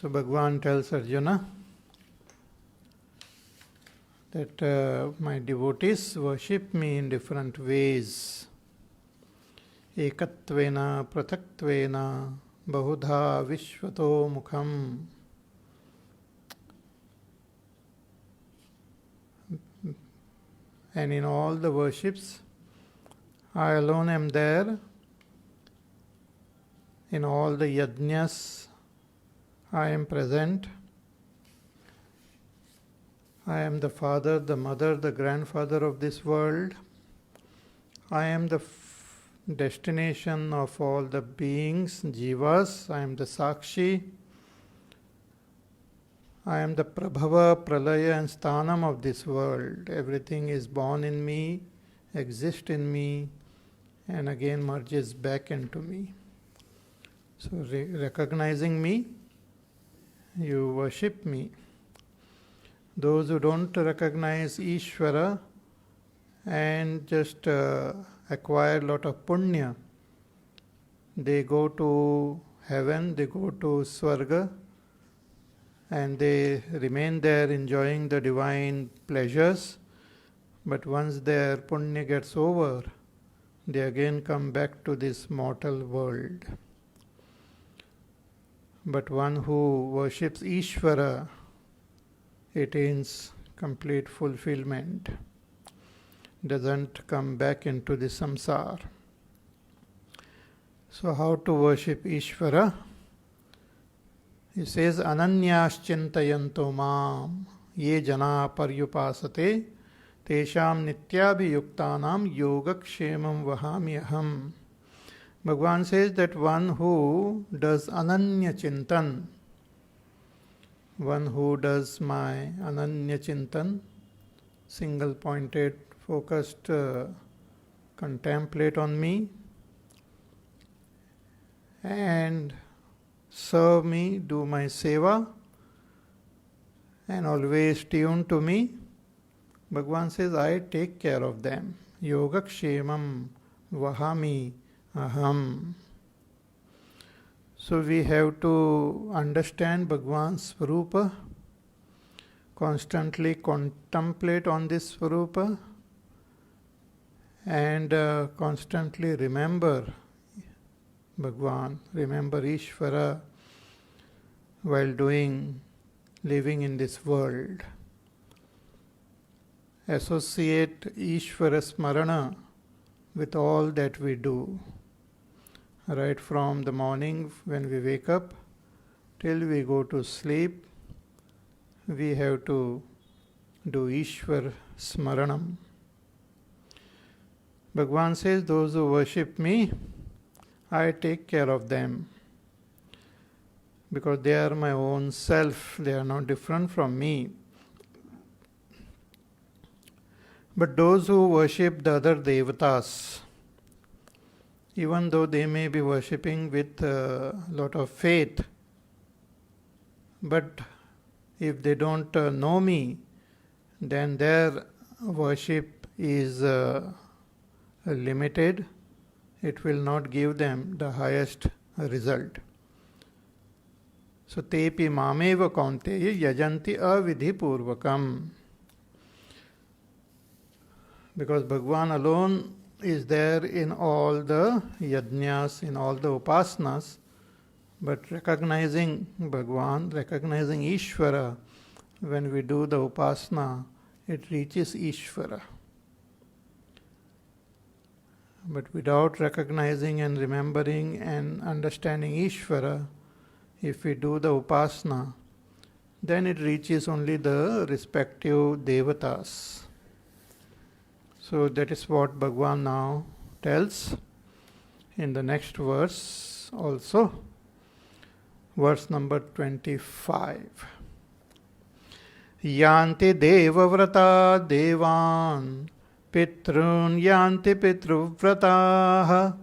So Bhagavan tells Arjuna that my devotees worship me in different ways. Ekatvena prathaktvena bahudha vishvato mukham. And in all the worships, I alone am there. In all the yajnas, I am present. I am the father, the mother, the grandfather of this world. I am the destination of all the beings, jivas. I am the sakshi. I am the prabhava, pralaya and sthanam of this world. Everything is born in me, exists in me, and again merges back into me. So recognizing me, you worship me. Those who don't recognize Ishvara and just acquire a lot of punya, they go to heaven, they go to Swarga, and they remain there enjoying the divine pleasures. But once their punya gets over, they again come back to this mortal world. But one who worships Ishvara attains complete fulfillment, doesn't come back into the samsara. So how to worship Ishvara? He says, Ananyāścintayanto mam ye jana paryupasate tesham nityabhiyuktanam yogakshemam vahami. Bhagavan says that one who does ananya chintan, one who does my ananya chintan, single pointed, focused, contemplate on me and serve me, do my seva, and always tune to me. Bhagavan says, I take care of them. Yogakshemam vahami aham. So we have to understand Bhagavan's Swarupa, constantly contemplate on this Swarupa, and constantly remember Bhagavan, remember Ishvara while living in this world. Associate Ishvara Smarana with all that we do. Right from the morning when we wake up till we go to sleep, we have to do Ishvara Smaranam. Bhagavan says, those who worship me, I take care of them because they are my own self, they are not different from me. But those who worship the other devatas, even though they may be worshipping with a lot of faith, but if they don't know me, then their worship is limited. It will not give them the highest result. So tepi mameva kaunteya yajanti avidhi purvakam. Because Bhagavan alone is there in all the yajnas, in all the upasanas, but recognizing Bhagavan, recognizing Ishvara, when we do the upasana, it reaches Ishvara. But without recognizing and remembering and understanding Ishvara, if we do the upasana, then it reaches only the respective devatas. So that is what Bhagavan now tells in the next verse also, verse number 25. Yanti devavrata devan pitrun yanti pitruvrataha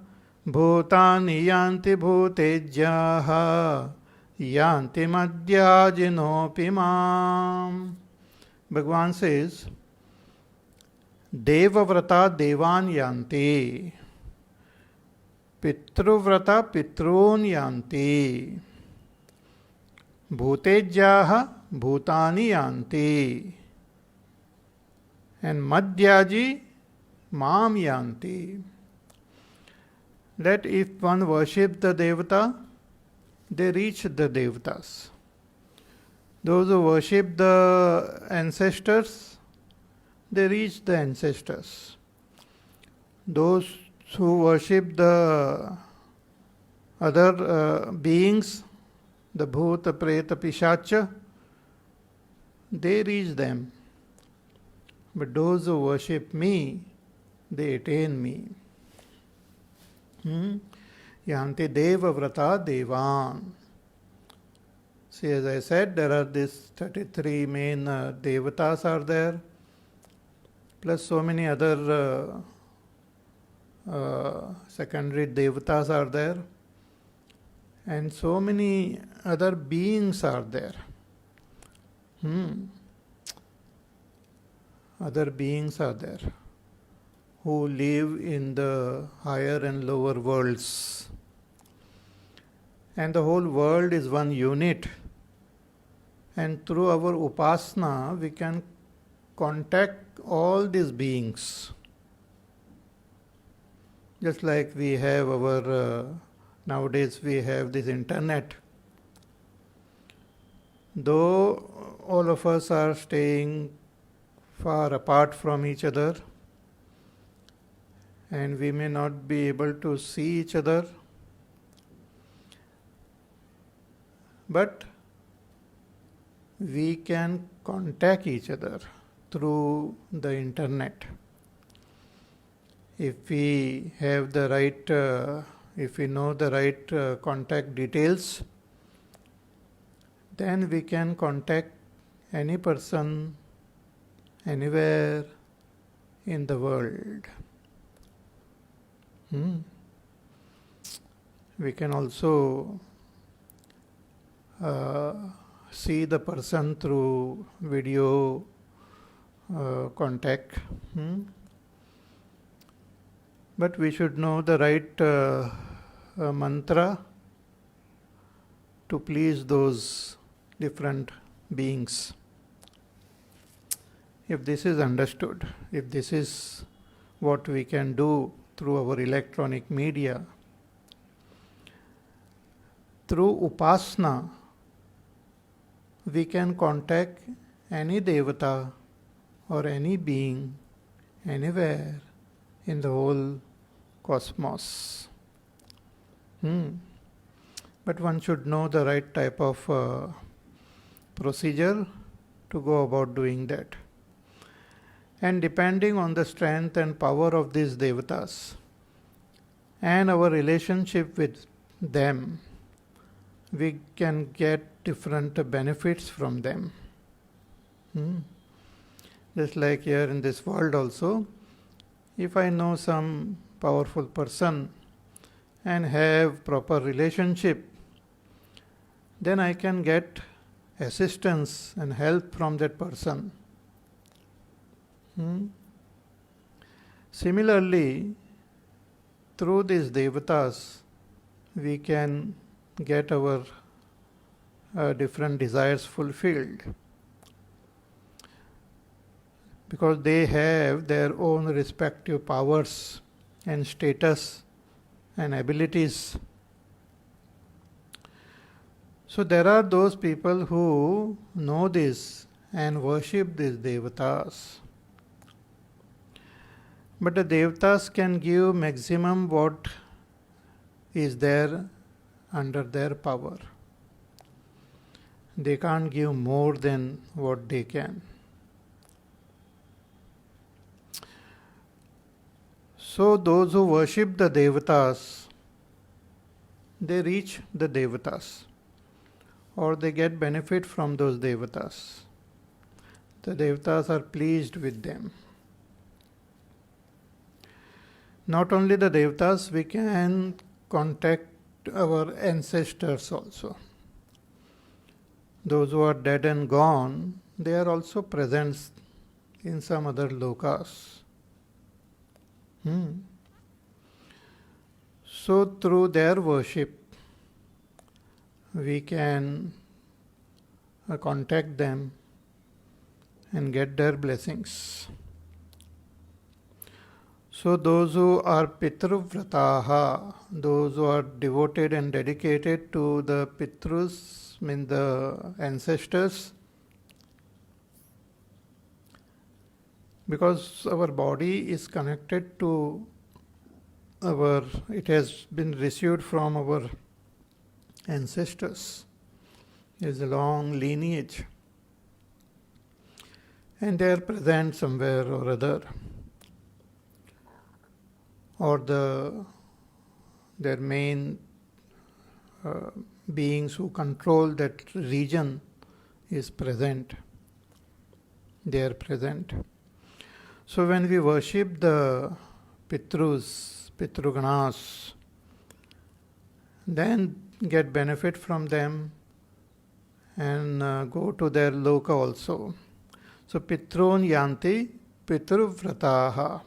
bhutani yanti bhutejyaha yanti madhyajinopi mam. Bhagavan says, Devavrata devan yanti, Pitruvrata pitrun yanti. Bhutejyaha bhutani yanti. And madhyaji mam yanti. That if one worships the devata, they reach the devatas. Those who worship the ancestors, they reach the ancestors. Those who worship the other beings, the bhuta, preta, pishacha, they reach them. But those who worship me, they attain me. Yanti deva vrata devan. See, as I said, there are these 33 main devatas are there, plus so many other secondary devatas are there, and so many other beings are there. Other beings are there who live in the higher and lower worlds. And the whole world is one unit. And through our upasana, we can contact all these beings. Just like we have our, nowadays we have this internet. Though all of us are staying far apart from each other, and we may not be able to see each other, but we can contact each other through the internet. If we have the right, if we know the right contact details, then we can contact any person anywhere in the world. We can also see the person through video contact. But we should know the right mantra to please those different beings. If this is understood, if this is what we can do through our electronic media, through upasana, we can contact any devata or any being anywhere in the whole cosmos. But one should know the right type of procedure to go about doing that. And depending on the strength and power of these devatas and our relationship with them, we can get different benefits from them. Just like here in this world also, if I know some powerful person and have proper relationship, then I can get assistance and help from that person. Similarly, through these devatas, we can get our different desires fulfilled, because they have their own respective powers and status and abilities. So there are those people who know this and worship these devatas. But the devatas can give maximum what is there under their power. They can't give more than what they can. So those who worship the devatas, they reach the devatas, or they get benefit from those devatas. The devatas are pleased with them. Not only the devatas, we can contact our ancestors also. Those who are dead and gone, they are also present in some other lokas. So through their worship, we can contact them and get their blessings. So those who are Pitruvrataha, those who are devoted and dedicated to the Pitrus, mean the ancestors, because our body is connected to it has been received from our ancestors. It is a long lineage. And they are present somewhere or other. Or their main beings who control that region is present. They are present. So when we worship the Pitrus, Pitruganas, then get benefit from them and go to their loka also. So Pitrun yanti Pitruvrataha.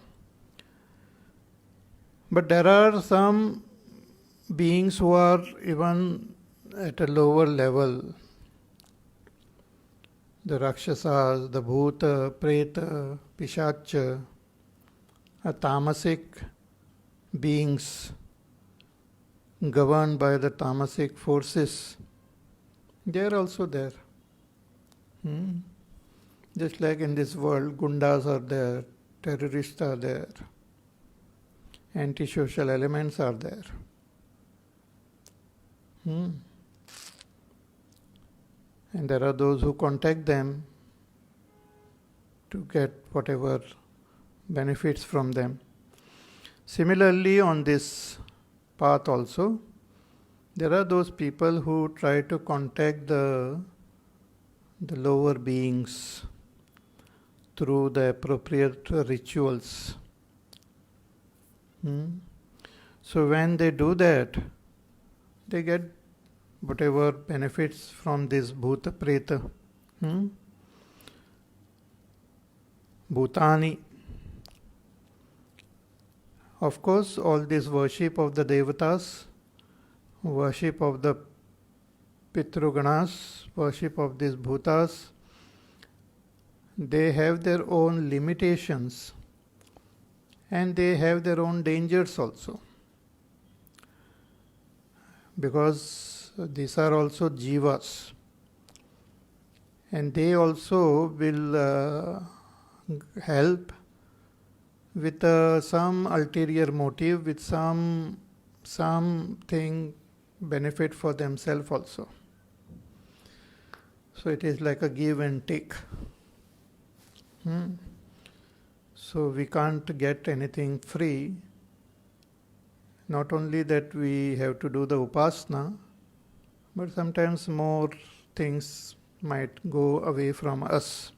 But there are some beings who are even at a lower level. The Rakshasas, the Bhuta, Preta, Pishacha, tamasic beings governed by the tamasic forces. They are also there. Just like in this world, gundas are there, terrorists are there, antisocial elements are there. And there are those who contact them to get whatever benefits from them. Similarly, on this path also, there are those people who try to contact the lower beings through the appropriate rituals. So when they do that, they get whatever benefits from this Bhuta Preta. Bhutani. Of course, all this worship of the Devatas, worship of the Pitruganas, worship of these Bhutas, they have their own limitations and they have their own dangers also. Because these are also jivas and they also will help with some ulterior motive, with something benefit for themselves also. So it is like a give and take. So we can't get anything free. Not only that we have to do the upasana, but sometimes more things might go away from us.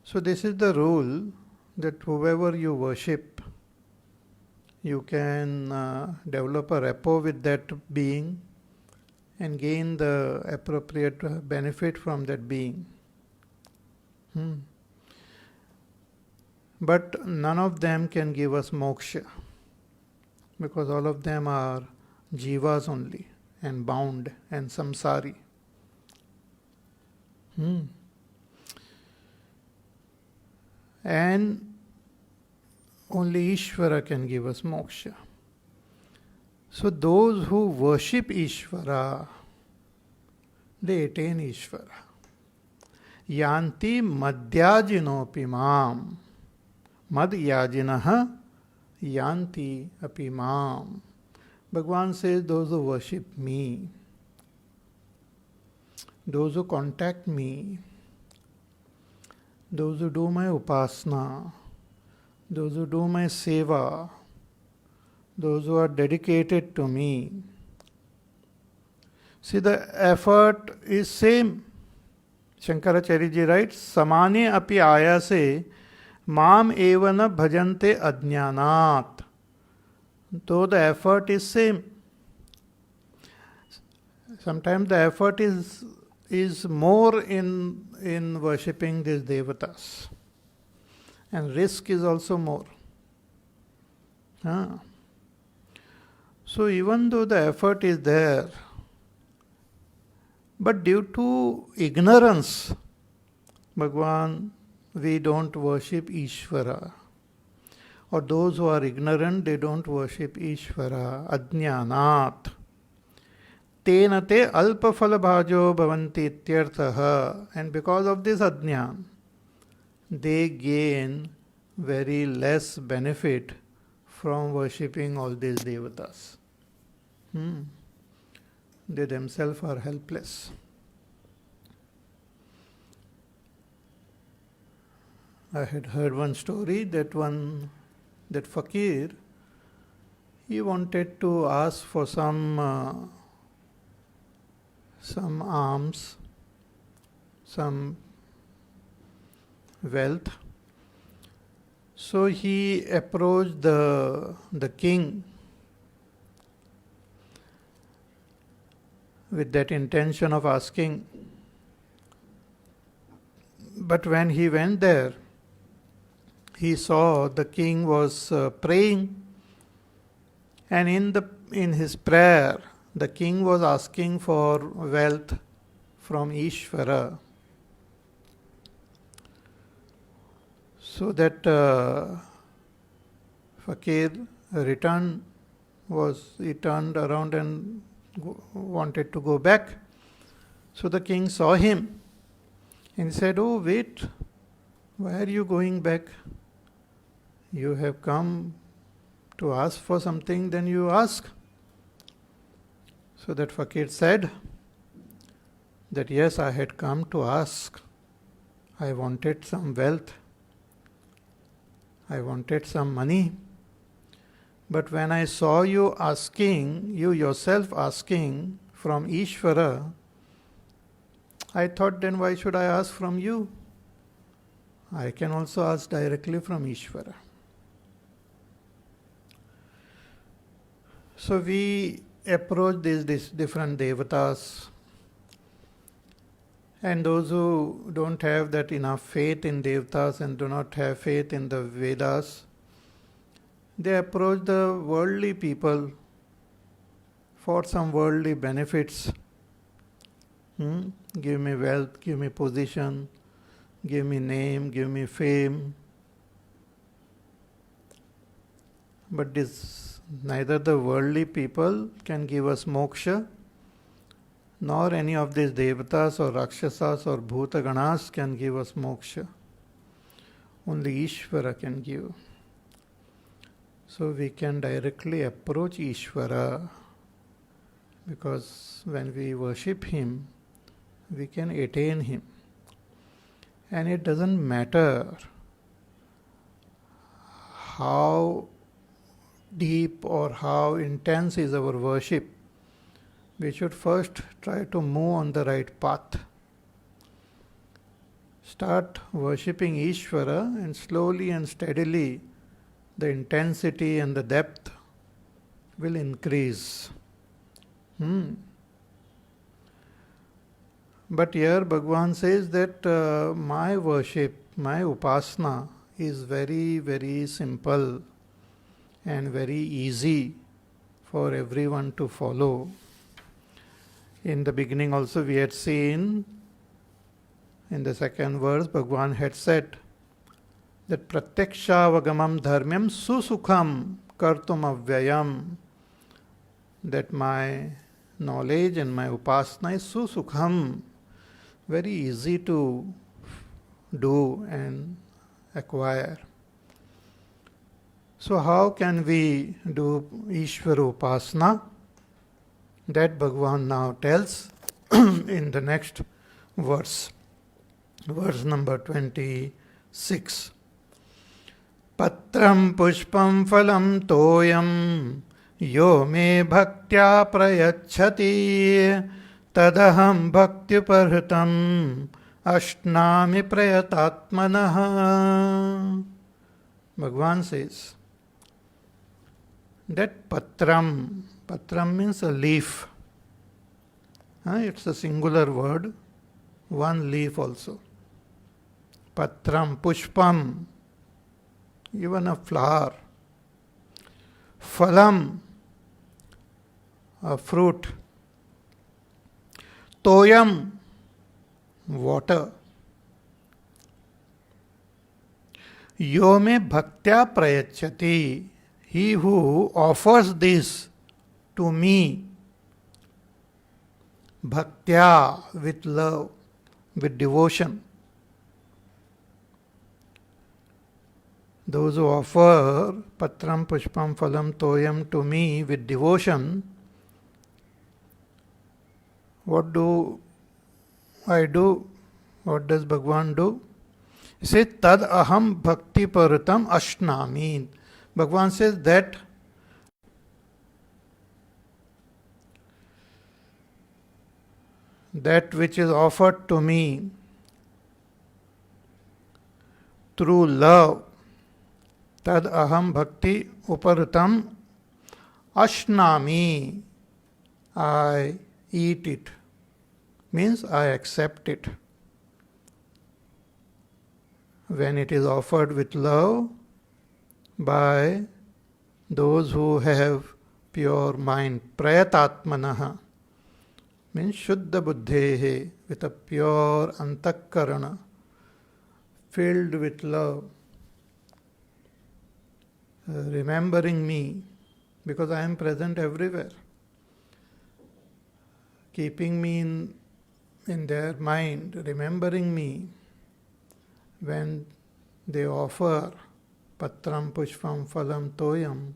So this is the rule that whoever you worship, you can develop a rapport with that being and gain the appropriate benefit from that being. But none of them can give us moksha, because all of them are jivas only and bound and samsari. And only Ishvara can give us moksha. So those who worship Ishvara, they attain Ishvara. Yanti madhyajinopi mam. Madhyajinaha yanti api mam. Bhagavan says, those who worship me, those who contact me, those who do my upasana, those who do my seva, those who are dedicated to me. See, the effort is same. Shankaracharya ji writes, Samane api ayase mam evana bhajante ajnanat. Though the effort is same. Sometimes the effort is more in worshipping these devatas. And risk is also more. So even though the effort is there, But due to ignorance, Bhagwan, we don't worship Ishvara. Or those who are ignorant, they don't worship Ishvara. Ajnanat. Tena te alpa phala bhajo bhavanti ityarthaha. And because of this ajnan, they gain very less benefit from worshipping all these devatas. They themselves are helpless. I had heard one story that fakir, he wanted to ask for some alms, some wealth. So he approached the king with that intention of asking. But when he went there, he saw the king was praying, and in his prayer, the king was asking for wealth from Ishvara. So that fakir he turned around and wanted to go back. So the king saw him and said, "Oh, wait, why are you going back? You have come to ask for something, then you ask." So that fakir said that, "Yes, I had come to ask. I wanted some wealth. I wanted some money. But when I saw you yourself asking from Ishvara, I thought, then why should I ask from you? I can also ask directly from Ishvara." So we approach these different devatas, and those who don't have that enough faith in devatas and do not have faith in the Vedas, they approach the worldly people for some worldly benefits. Give me wealth, give me position, give me name, give me fame. But neither the worldly people can give us moksha, nor any of these devatas or rakshasas or bhutaganas can give us moksha. Only Ishvara can give. So we can directly approach Ishvara, because when we worship Him, we can attain Him. And it doesn't matter how deep or how intense is our worship. We should first try to move on the right path. Start worshipping Ishvara, and slowly and steadily the intensity and the depth will increase. But here Bhagavan says that my worship, my upasana is very, very simple and very easy for everyone to follow. In the beginning also we had seen, in the second verse, Bhagavan had said that pratyaksha-vagamam dharmyam susukham kartum avyayam, that my knowledge and my upasana is susukham, very easy to do and acquire. So how can we do Ishvara upasana? That Bhagavan now tells in the next verse. Verse number 26. Patram pushpam phalam toyam yo me bhaktya prayachati tadaham bhakti parhatam ashnami prayatatmanaha. Bhagavan says that patram means a leaf. It's a singular word, one leaf also. Patram, pushpam, even a flower. Phalam, a fruit. Toyam, water. Yo me bhaktya prayachati, he who offers this to me, bhaktya, with love, with devotion. Those who offer patram pushpam phalam toyam to me with devotion, what do I do? What does Bhagwan do? He says, Tad aham bhakti paratam ashnami. Bhagwan says that which is offered to me through love, tad aham bhakti uparatam ashnami, I eat it, means I accept it. When it is offered with love by those who have pure mind, prayatatmanaha, means Shuddha Buddhehe, with a pure antakarana, filled with love, remembering me, because I am present everywhere, keeping me in their mind, remembering me. When they offer patram pushpam phalam toyam,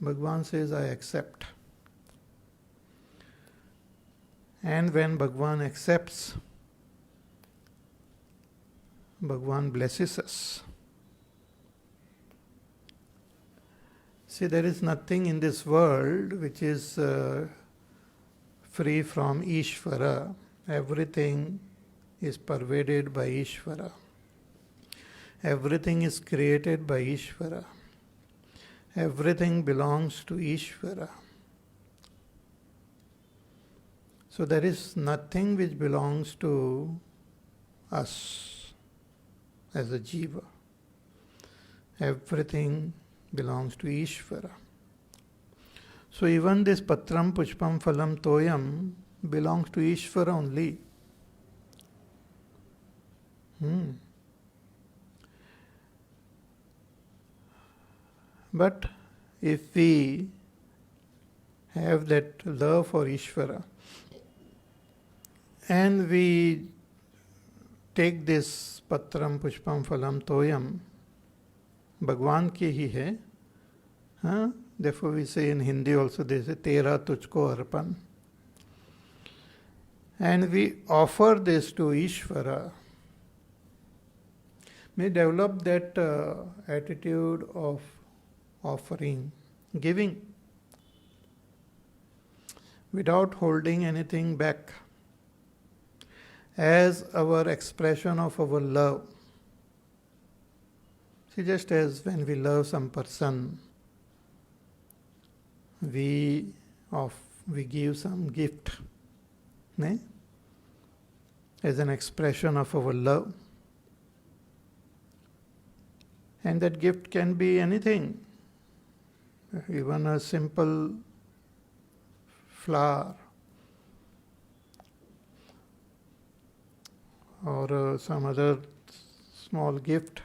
Bhagwan says, I accept. And when Bhagwan accepts, Bhagwan blesses us. See, there is nothing in this world which is free from Ishvara. Everything is pervaded by Ishvara. Everything is created by Ishvara. Everything belongs to Ishvara. So there is nothing which belongs to us as a jiva. Everything belongs to Ishvara. So even this patram pushpam phalam toyam belongs to Ishvara only. But if we have that love for Ishvara and we take this patram pushpam phalam toyam, Bhagwan ki hi hai, therefore we say in Hindi also, they say tera tujhko arpan, and we offer this to Ishvara, may develop that attitude of offering, giving, without holding anything back, as our expression of our love. See, just as when we love some person, we give some gift, as an expression of our love. And that gift can be anything, even a simple flower or some other small gift,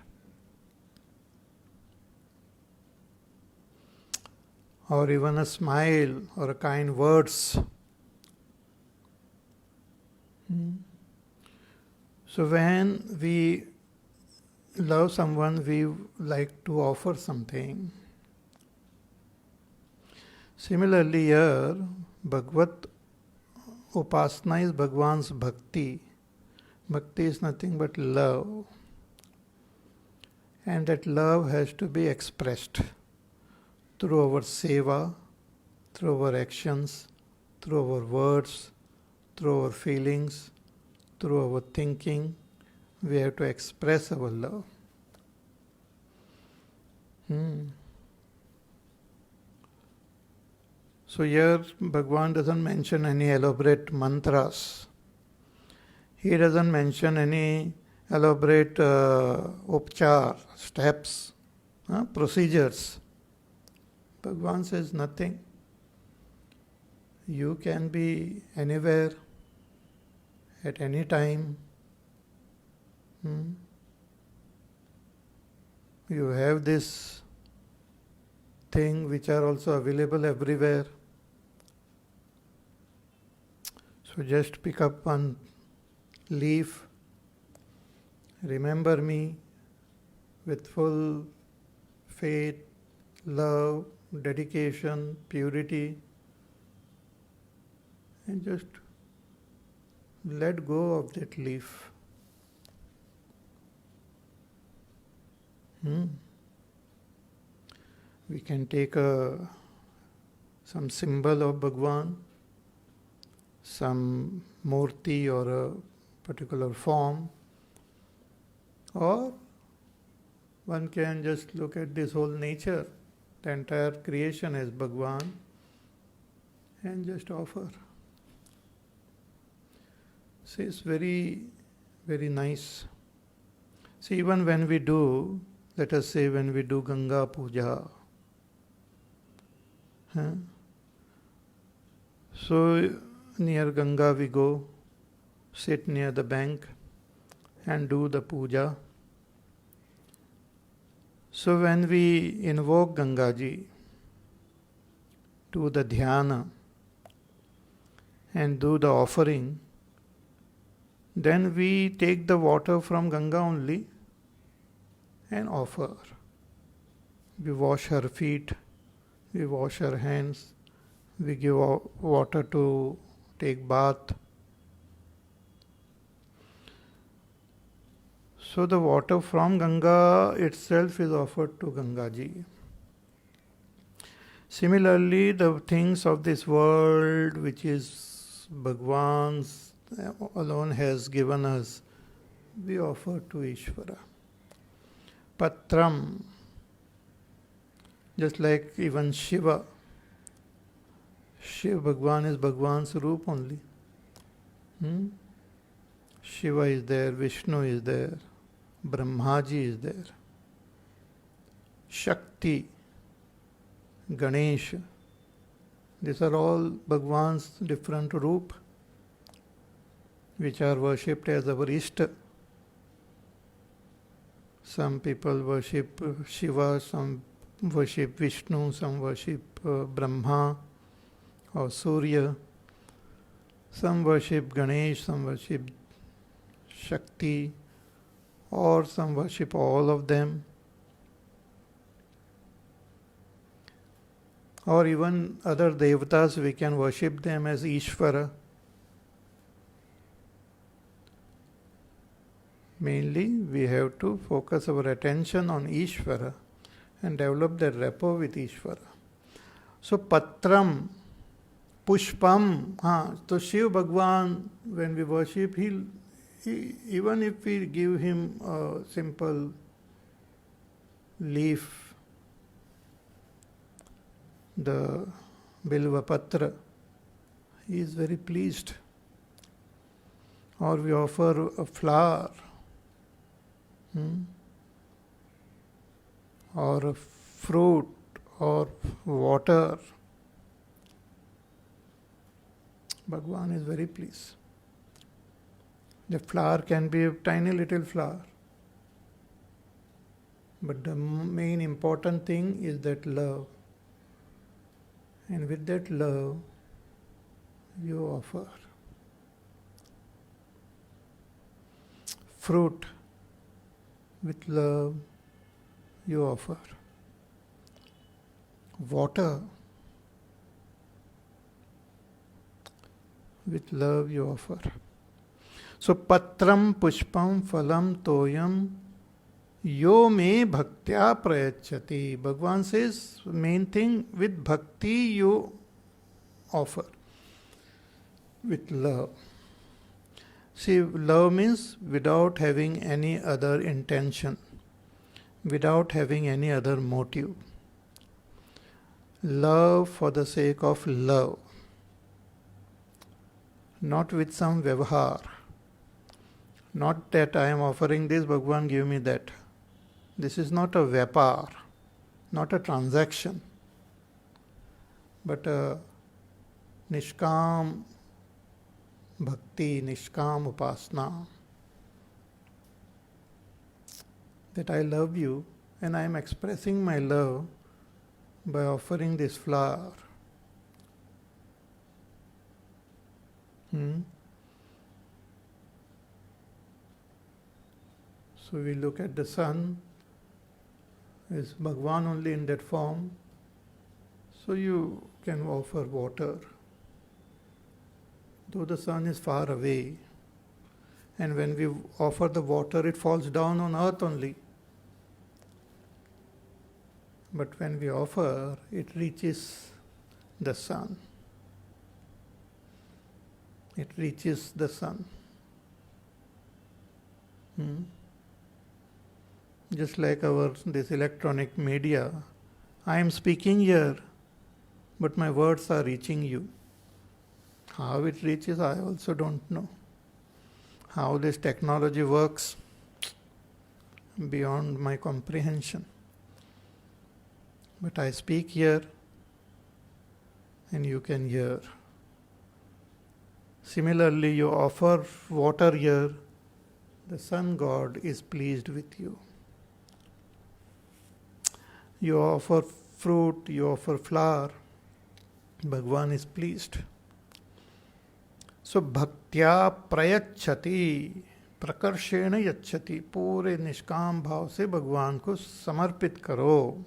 or even a smile or a kind words. So when we love someone, we like to offer something. Similarly here, Bhagavad Upasana is Bhagwan's bhakti. Bhakti is nothing but love. And that love has to be expressed through our seva, through our actions, through our words, through our feelings, through our thinking. We have to express our love. So here Bhagwan doesn't mention any elaborate mantras. He doesn't mention any elaborate upchar, steps, procedures. Bhagwan says nothing. You can be anywhere at any time. You have this thing which are also available everywhere. So just pick up one leaf, remember me with full faith, love, dedication, purity, and just let go of that leaf. We can take some symbol of Bhagwan, some murti or a particular form, or one can just look at this whole nature, the entire creation as Bhagwan, and just offer. See, it's very, very nice. See, even when we do, let us say when we do Ganga Puja, so near Ganga we go, sit near the bank and do the puja. So when we invoke Gangaji, do the dhyana and do the offering, then we take the water from Ganga only and offer. We wash her feet, we wash her hands, we give water to take bath. So the water from Ganga itself is offered to Gangaji. Similarly, the things of this world, which is Bhagwan's alone has given us, we offer to Ishvara. Patram, just like even Shiva. Shiva Bhagwan is Bhagwan's roop only. Shiva is there, Vishnu is there, Brahmaji is there, Shakti, Ganesh. These are all Bhagwan's different roop, which are worshipped as our Ishta. Some people worship Shiva, some worship Vishnu, some worship Brahma or Surya, some worship Ganesh, some worship Shakti, or some worship all of them, or even other devatas, we can worship them as Ishvara. Mainly, we have to focus our attention on Ishvara and develop that rapport with Ishvara. So, Patram, Pushpam, so Shiv Bhagwan, when we worship, he, even if we give him a simple leaf, the Bilva Patra, he is very pleased. Or we offer a flower, or a fruit, or water. Bhagwan is very pleased. The flower can be a tiny little flower. But the main important thing is that love. And with that love, you offer. Fruit, with love, you offer. Water, with love, you offer. So, Patram, Pushpam, Phalam, Toyam, Yo me bhaktya prayachati. Bhagwan says, main thing, with bhakti you offer. With love. See, love means without having any other intention, without having any other motive. Love for the sake of love, not with some vyavahar. Not that I am offering this, Bhagwan give me that. This is not a vyapar, not a transaction, but a nishkam bhakti, nishkam upasana. That I love you and I am expressing my love by offering this flower. So we look at the sun, is Bhagwan only in that form. So you can offer water. Though the sun is far away, and when we offer the water, it falls down on earth only. But when we offer, it reaches the sun. It reaches the sun. Just like this electronic media, I am speaking here, but my words are reaching you. How it reaches, I also don't know. How this technology works, beyond my comprehension. But I speak here, and you can hear. Similarly, you offer water here, the sun god is pleased with you. You offer fruit, you offer flower, Bhagwan is pleased. So bhaktya prayachati, प्रकर्षेण यच्छति, पूरे निष्काम भाव से भगवान को समर्पित करो.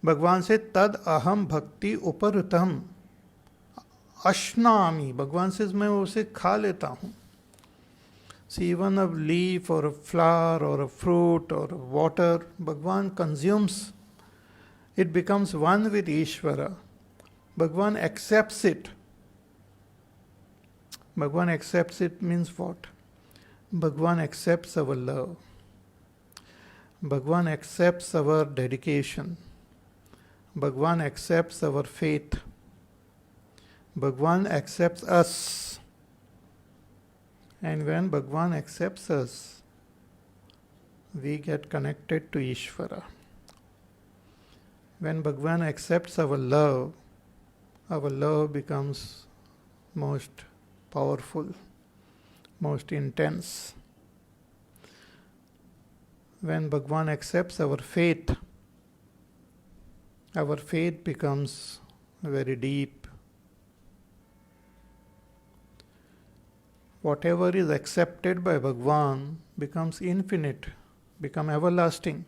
भगवान से तद अहम भक्ति उपरतम अश्नामी, भगवान से मैं उसे खा लेता हूँ. See, even a leaf or a flower or a fruit or a water, Bhagwan consumes. It becomes one with Ishvara. Bhagwan accepts it. Bhagwan accepts it means what? Bhagwan accepts our love. Bhagwan accepts our dedication. Bhagwan accepts our faith. Bhagwan accepts us. And when Bhagwan accepts us, we get connected to Ishvara. When Bhagwan accepts our love becomes most powerful, most intense. When Bhagwan accepts our faith becomes very deep. Whatever is accepted by Bhagwan becomes infinite, become everlasting.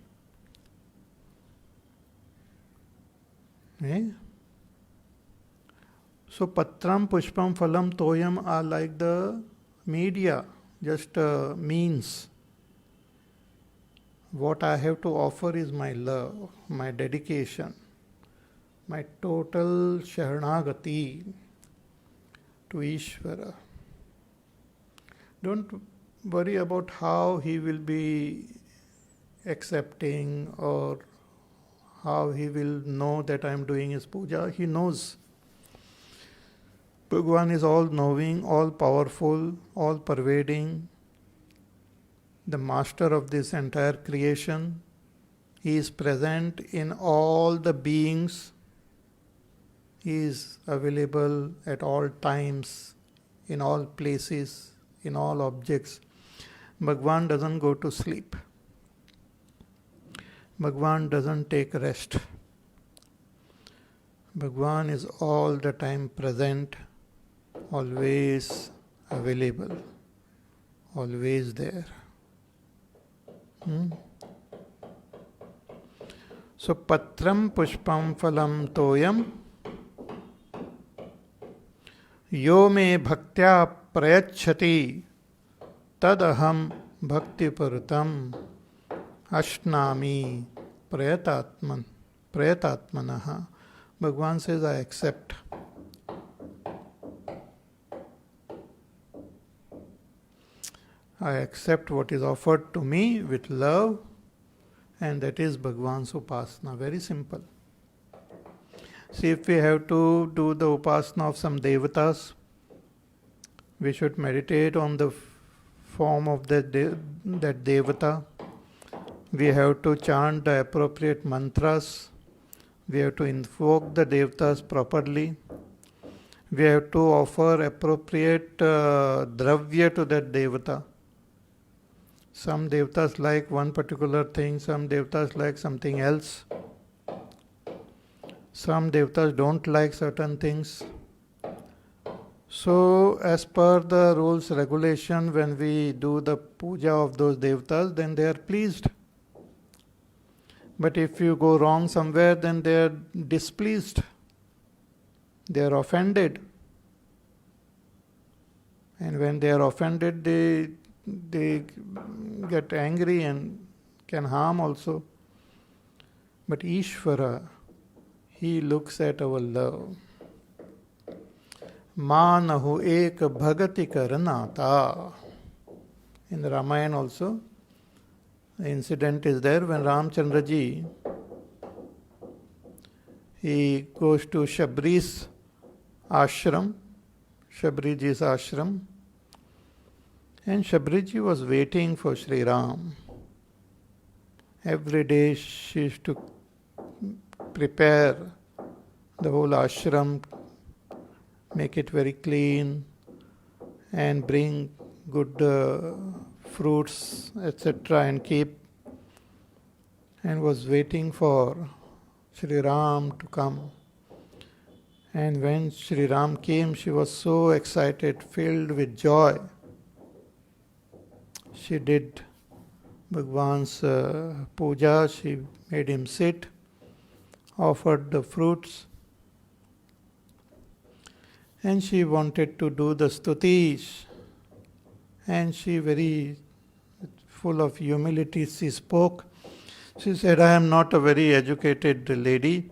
So patram, pushpam, phalam, toyam are like the media, just means. What I have to offer is my love, my dedication, my total sharanagati to Ishvara. Don't worry about how he will be accepting or how he will know that I am doing his puja. He knows. Bhagwan is all knowing, all powerful, all pervading, the master of this entire creation. He is present in all the beings. He is available at all times, in all places, in all objects. Bhagwan doesn't go to sleep. Bhagwan doesn't take rest. Bhagwan is all the time present, always available, always there. So patram pushpam phalam toyam yo me bhaktya prayachati tadaham bhakti puratam ashnami prayatatmanaha. Bhagwan says, I accept. I accept what is offered to me with love, and that is Bhagwan's upasana. Very simple. See, if we have to do the upasana of some devatas, we should meditate on the form of that devata. We have to chant the appropriate mantras. We have to invoke the devatas properly. we have to offer appropriate dravya to that devata. Some devatas like one particular thing, some devatas like something else. Some devatas don't like certain things. So, as per the rules, regulation, when we do the puja of those devatas, then they are pleased. But if you go wrong somewhere, then they are displeased. They are offended. And when they are offended, they get angry and can harm also. But Ishvara, he looks at our love. Manahu ek bhagati karanata. In the Ramayana also, the incident is there when Ramchandra ji, he goes to Shabri's ashram, Shabri ji's ashram, and Shabri ji was waiting for Sri Ram. Every day she used to prepare the whole ashram, make it very clean, and bring good fruits, etc., and keep, and was waiting for Sri Ram to come. And when Sri Ram came, she was so excited, filled with joy. She did Bhagwan's puja, she made him sit, offered the fruits, and she wanted to do the stutis. And she, very full of humility, she spoke. She said, I am not a very educated lady.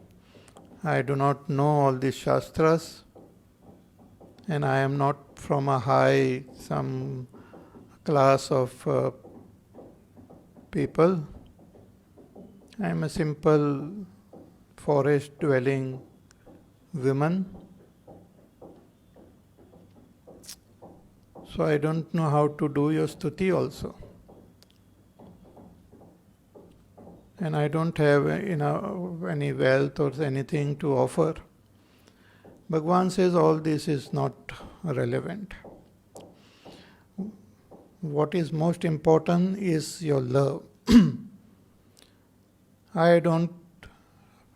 I do not know all these shastras. And I am not from a high, some class of people. I am a simple forest dwelling woman. So I don't know how to do your stuti also. And I don't have any wealth or anything to offer. Bhagwan says all this is not relevant. What is most important is your love. I don't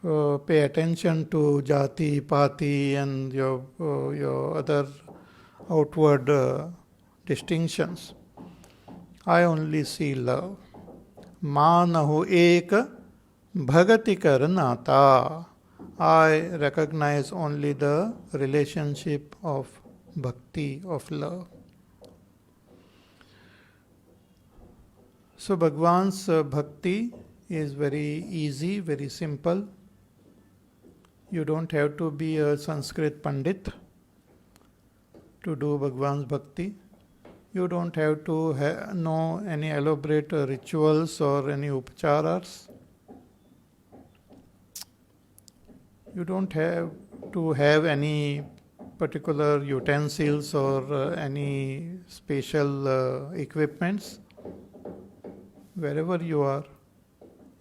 pay attention to jati, pati and your other outward distinctions. I only see love. Manahu ek bhagati karanata. I recognize only the relationship of bhakti, of love. So Bhagwan's bhakti is very easy, very simple. You don't have to be a Sanskrit Pandit to do Bhagwan's bhakti. You don't have to know any elaborate rituals or any upacharas. You don't have to have any particular utensils or any special equipments. Wherever you are,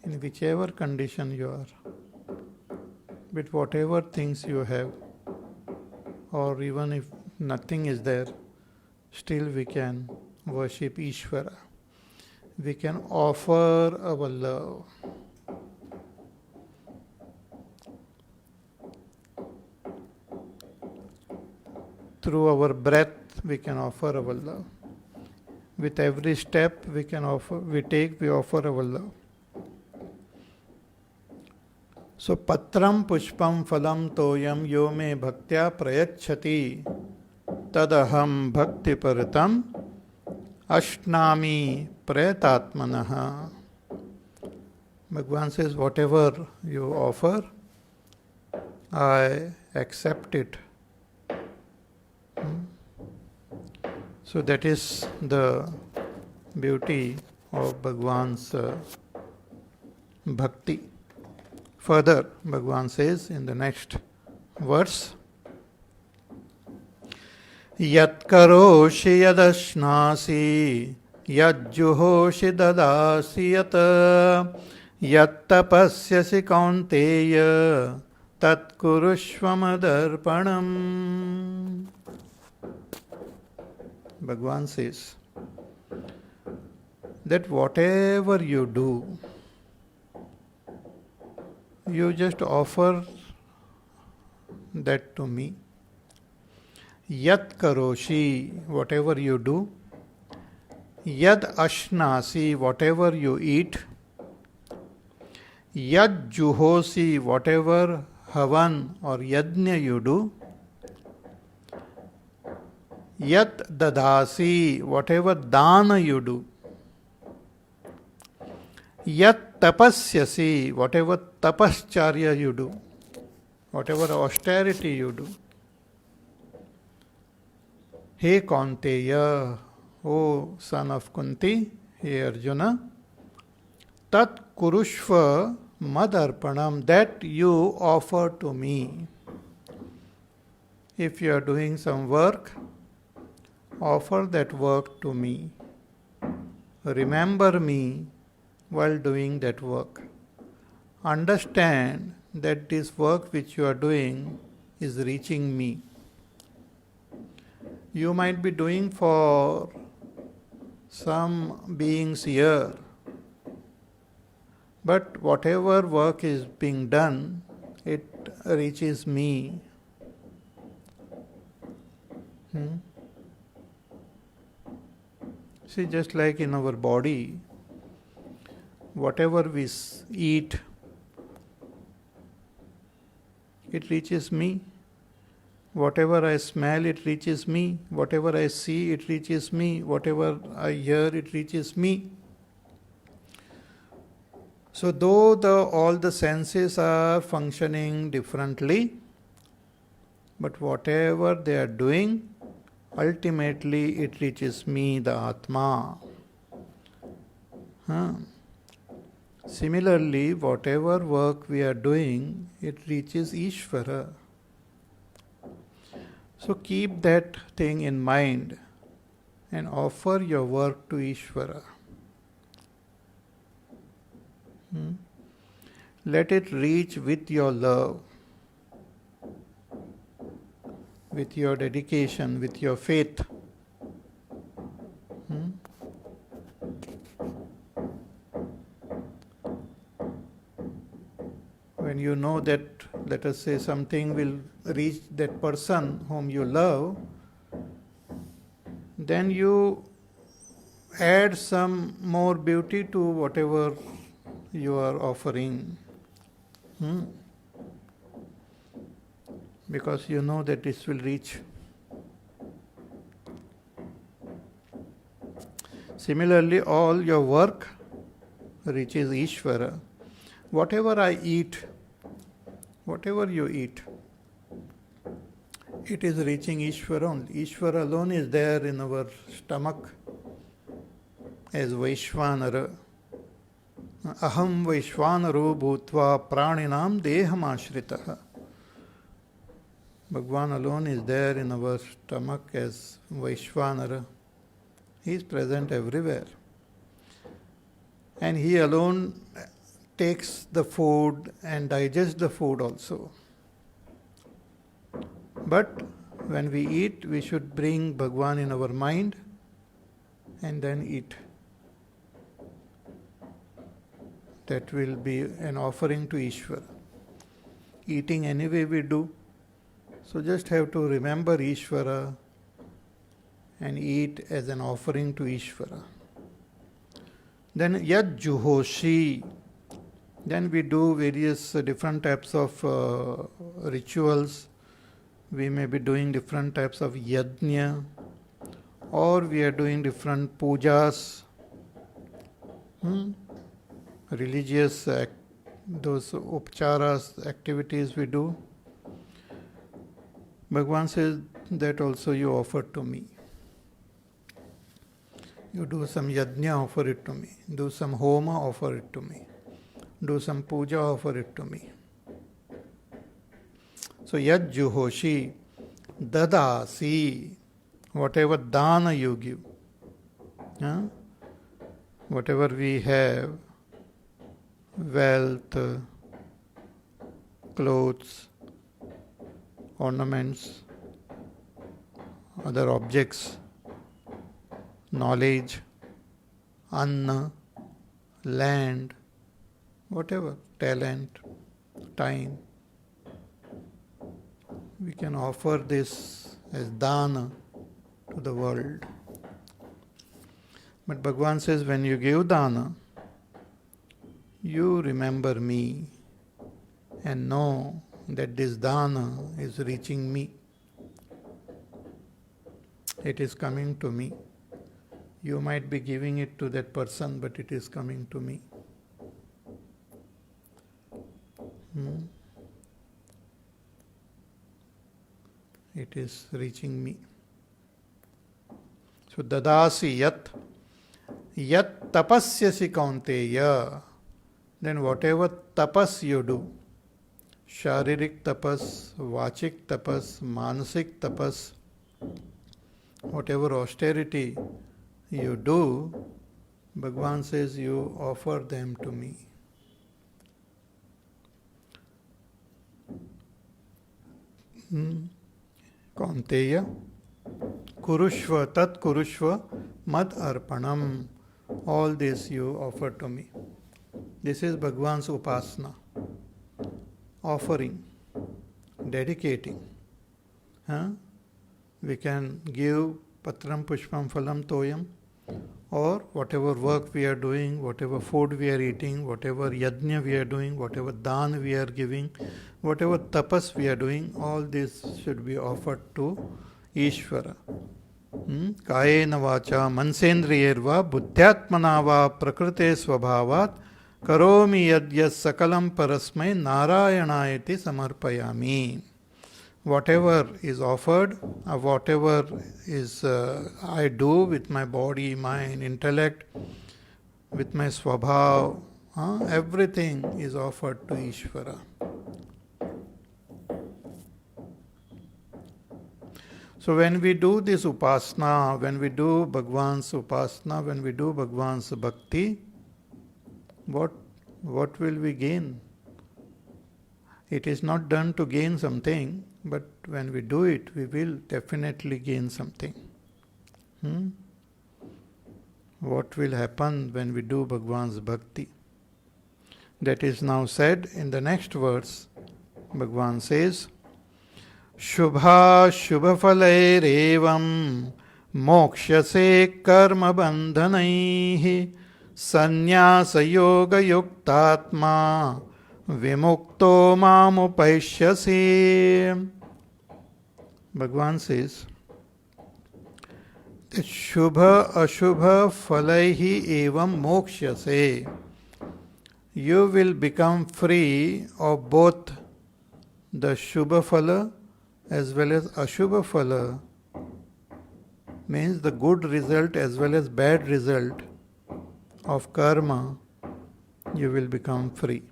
in whichever condition you are, with whatever things you have, or even if nothing is there, still we can worship Ishvara. We can offer our love. Through our breath, we can offer our love. With every step we offer our love. So patram pushpam phalam toyam yo me bhaktya prayachati tadaham bhakti paratam ashnami prayatatmanaha. Bhagwan says, whatever you offer, I accept it. So that is the beauty of Bhagwan's bhakti. Further, Bhagwan says in the next verse, Yat karoshi yadashnasi yad juhoshi dadasi yat yat tapasyasi kaunteya tat kurushvamadarpanam. Bhagavan says that whatever you do, you just offer that to me. Yat karoshi, whatever you do. Yad ashnasi, whatever you eat. Yad juhosi, whatever havan or yajna you do. Yat dadasi, whatever dana you do. Yat tapasyasi, whatever tapascharya you do, whatever austerity you do. He Kaunteya, O son of Kunti, he Arjuna, tat kurushva madarpanam, that you offer to me. If you are doing some work, offer that work to me. Remember me while doing that work. Understand that this work which you are doing is reaching me. You might be doing for some beings here, but whatever work is being done, it reaches me. See, just like in our body, whatever we eat, it reaches me. Whatever I smell, it reaches me. Whatever I see, it reaches me. Whatever I hear, it reaches me. So though all the senses are functioning differently, but whatever they are doing, ultimately it reaches me, the Atma. Similarly, whatever work we are doing, it reaches Ishvara. So keep that thing in mind and offer your work to Ishvara. Let it reach with your love, with your dedication, with your faith. When you know that, let us say, something will reach that person whom you love, then you add some more beauty to whatever you are offering. Because you know that this will reach. Similarly, all your work reaches Ishvara. Whatever I eat, whatever you eat, it is reaching Ishvara only. Ishvara alone is there in our stomach as Vaishvanara. Aham Vaishvanaro bhutva praninam deham ashritaha. Bhagwan alone is there in our stomach as Vaishvanara. He is present everywhere. And he alone takes the food and digests the food also. But when we eat, we should bring Bhagwan in our mind and then eat. That will be an offering to Ishvara. Eating anyway we do. So just have to remember Ishvara and eat as an offering to Ishvara. Then Yad Juhoshi. Then we do various different types of rituals. We may be doing different types of yajna, or we are doing different pujas, religious those upcharas, activities we do. Bhagavan says that also you offer to me. You do some yajna, offer it to me. Do some homa, offer it to me. Do some puja, offer it to me. So yad juhoshi, dadasi, whatever dana you give, whatever we have, wealth, clothes, ornaments, other objects, knowledge, anna, land, whatever, talent, time. We can offer this as dana to the world. But Bhagavan says, when you give dana, you remember me and know that this dana is reaching me. It is coming to me. You might be giving it to that person, but it is coming to me. It is reaching me. So, dadasi yat tapasyasi kaunteya. Then whatever tapas you do, sharirik tapas, vachik tapas, manasik tapas, whatever austerity you do, Bhagavan says you offer them to me. Kaunteya, kurushva tat kurushva mad arpanam. All this you offer to me. This is Bhagavan's upasana. Offering, dedicating. We can give patram pushpam phalam toyam, or whatever work we are doing, whatever food we are eating, whatever yajna we are doing, whatever dan we are giving, whatever tapas we are doing, all this should be offered to Ishvara. Kayena vacha mansendriyerva buddhyatmana va prakrite svabhavat karomi yadyas sakalam parasmai narayanaiti samarpayami. Whatever is offered, whatever is I do with my body, mind, intellect, with my swabhav, everything is offered to Ishvara. So when we do this upasana, when we do Bhagavan's upasana, when we do Bhagavan's bhakti, what will we gain? It is not done to gain something, but when we do it, we will definitely gain something. What will happen when we do Bhagavan's bhakti? That is now said in the next verse. Bhagavan says, Shubha shubhafalairevam mokshase karma bandhanaihi sannyasa yoga yuktatma vimukto mamupaishyase. Bhagavan says that Shubha Ashubha Falaihi Evam Mokshase. You will become free of both the Shubha Phala as well as Ashubha Phala, means the good result as well as bad result of karma. You will become free.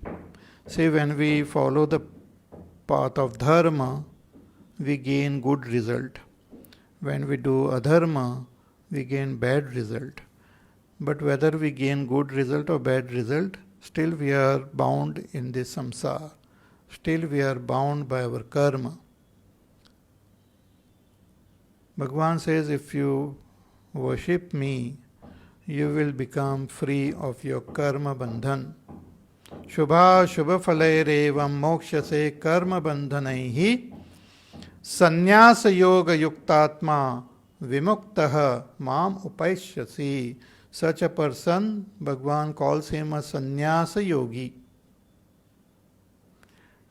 See, when we follow the path of dharma, we gain good result. When we do adharma, we gain bad result. But whether we gain good result or bad result, still we are bound in this samsara. Still we are bound by our karma. Bhagavan says, if you worship me, you will become free of your karma bandhan. Shubha shubha falairevam mokshase karma bandhanaihi sannyasa yoga yuktatma vimuktaha mam upaishyasi. Such a person, Bhagavan calls him a sannyasa yogi.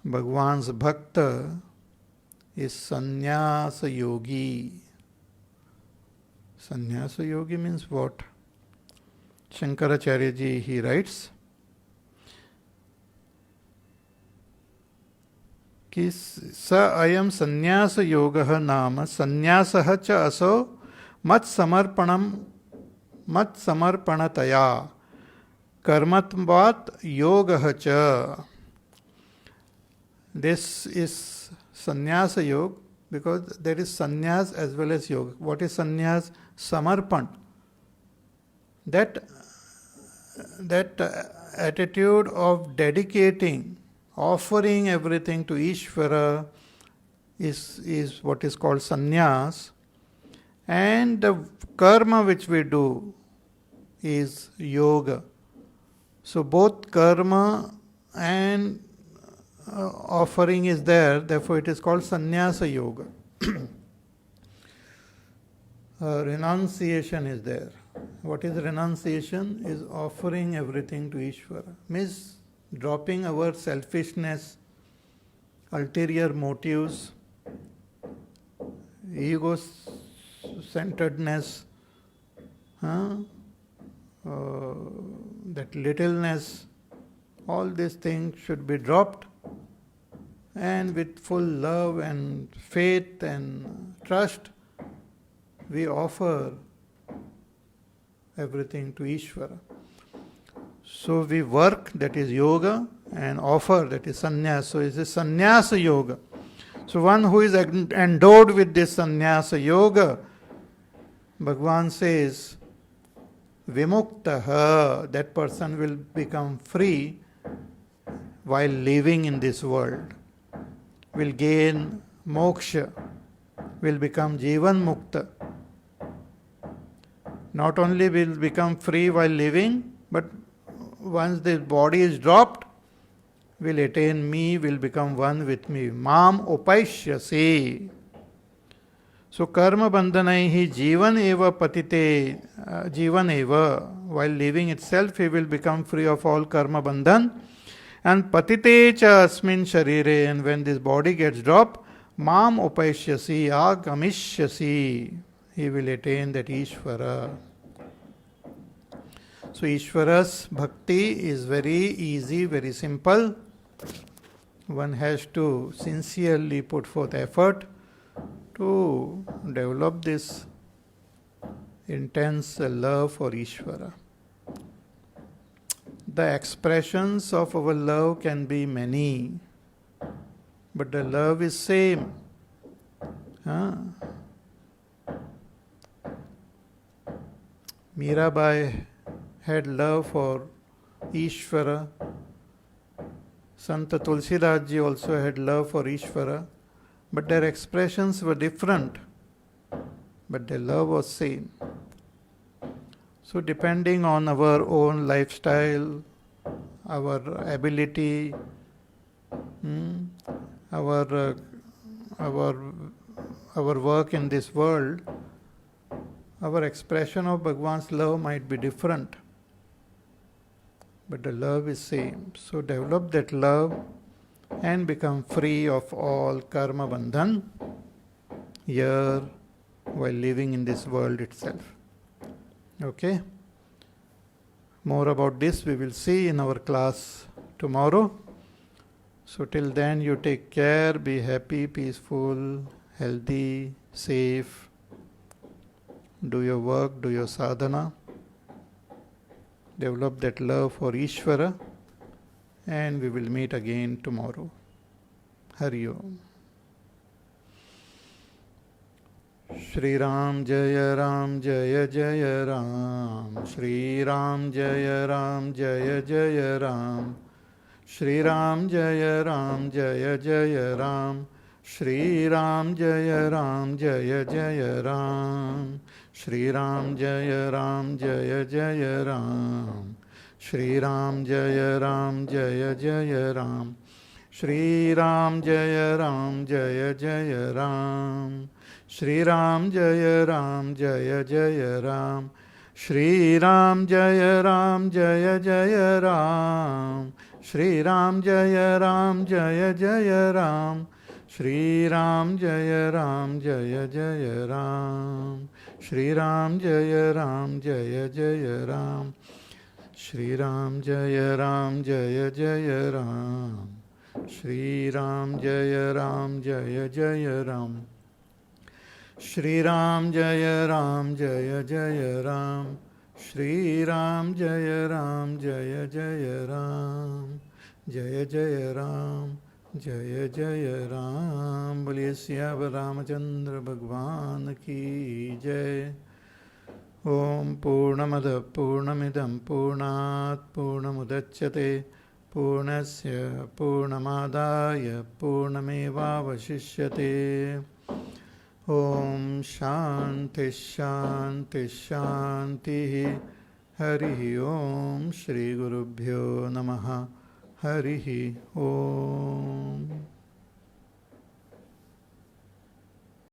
Bhagavan's bhakta is sannyasa yogi. Sannyasa yogi means what? Shankaracharya ji, he writes कि स अयम संन्यास योगः नाम संन्यासः च असो मत समर्पणतया कर्मत्वात् योगः च. This is sannyasa yoga because there is sannyas as well as yoga. What is sannyas? Samarpan. That attitude of dedicating, offering everything to Ishvara, is what is called sannyas, and the karma which we do is yoga. So both karma and offering is there, therefore it is called sannyasa yoga. Renunciation is there. What is renunciation? Is offering everything to Ishvara. Means dropping our selfishness, ulterior motives, ego-centeredness, that littleness, all these things should be dropped, and with full love and faith and trust, we offer everything to Ishvara. So we work, that is yoga, and offer, that is sannyasa. So it is sannyasa yoga. So one who is endowed with this sannyasa yoga, Bhagavan says, vimuktaha, that person will become free while living in this world, will gain moksha, will become jivan mukta. Not only will become free while living, but once this body is dropped, will attain me, will become one with me. Mam upaishyasi. So karma bandhanaihi jivan eva patite, jivan eva. While living itself, he will become free of all karma bandhan. And patite cha asmin sharire. And when this body gets dropped, mam upaishyasi agamishyasi. He will attain that Ishvara. So Ishvara's bhakti is very easy, very simple. One has to sincerely put forth effort to develop this intense love for Ishvara. The expressions of our love can be many, but the love is same. Mirabai had love for Ishvara. Santa Tulsidas ji also had love for Ishvara, but their expressions were different, but their love was same. So depending on our own lifestyle, our ability, our work in this world, our expression of Bhagavan's love might be different, but the love is same. So develop that love and become free of all karma bandhan here while living in this world itself. Okay? More about this we will see in our class tomorrow. So till then you take care, be happy, peaceful, healthy, safe. Do your work, do your sadhana. Develop that love for Ishvara, and we will meet again tomorrow. Hari Om. Shri Ram Jaya Ram Jaya Jaya Ram. Shri Ram Jaya Ram Jaya Jaya Ram. Shri Ram Jaya Ram Jaya Jaya Ram. Shri Ram Jaya Ram Jaya Jaya Ram. Shri Ram Jaya Ram Jaya Jaya Ram. Shri Ram Jaya Ram Jaya Jaya Ram. Shri Ram Jaya Ram Jaya Jaya Ram. Shri Ram Jaya Ram Jaya Jaya Ram. Shri Ram Jaya Ram Jaya Jaya Ram. Shri Ram Jaya Ram Jaya Jaya Ram. Shri Ram Jaya Ram Jaya Jaya Ram. Shri Ram Jaya Ram Jaya Jaya Ram. Shri Ram Jaya Ram Jaya Jaya Ram. Shri Ram Jaya Ram Jaya Jaya Ram. Shri Ram Jaya Ram Jaya Jaya Ram. Shri Ram Jaya Ram Jaya Jaya Ram. Jaya Jaya Ram. Jaya Jaya Ram. Boliye Siyava Ramachandra Bhagwan ki Jai. Om Purnamada Purnamidam Purnat Purnamudachyate पूर्णस्य पूर्णमादाय पूर्णमेवावशिष्यते। ॐ शान्ति शान्ति शान्तिः। हरिः ॐ श्रीगुरुभ्यो नमः। हरिः ॐ।